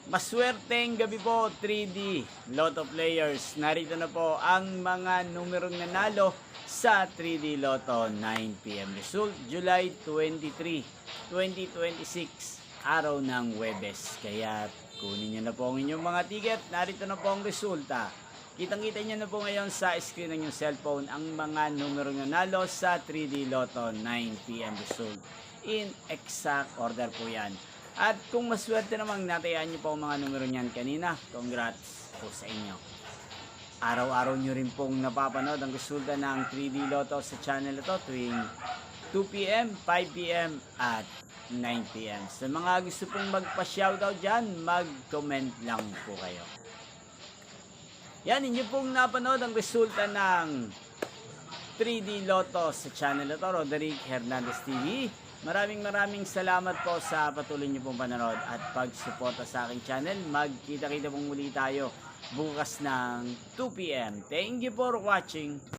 Maswerteng gabi po 3D Lotto players. Narito na po ang mga numerong nanalo sa 3D Lotto 9 PM result July 23, 2026, araw ng Huwebes. Kaya kunin niyo na po ang inyong mga ticket. Narito na po ang resulta. Kitang-kita niyo na po ngayon sa screen ng inyong cellphone ang mga numerong nanalo sa 3D Lotto 9 PM result. In exact order po yan. At kung maswerte namang natayaan niyo po ang mga numero niyan kanina, congrats po sa inyo. Araw-araw niyo rin pong napapanood ang resulta ng 3D Lotto sa channel ito tuwing 2 PM, 5 PM at 9 PM. Sa mga gusto pong magpa-shoutout dyan, mag-comment lang po kayo. Yan, inyo pong napanood ang resulta ng 3D Lotto sa channel ito, Roderick Hernandez TV. Maraming salamat po sa patuloy niyo pong panonood at pagsuporta sa aking channel. Magkita-kita pong muli tayo bukas ng 2 PM. Thank you for watching.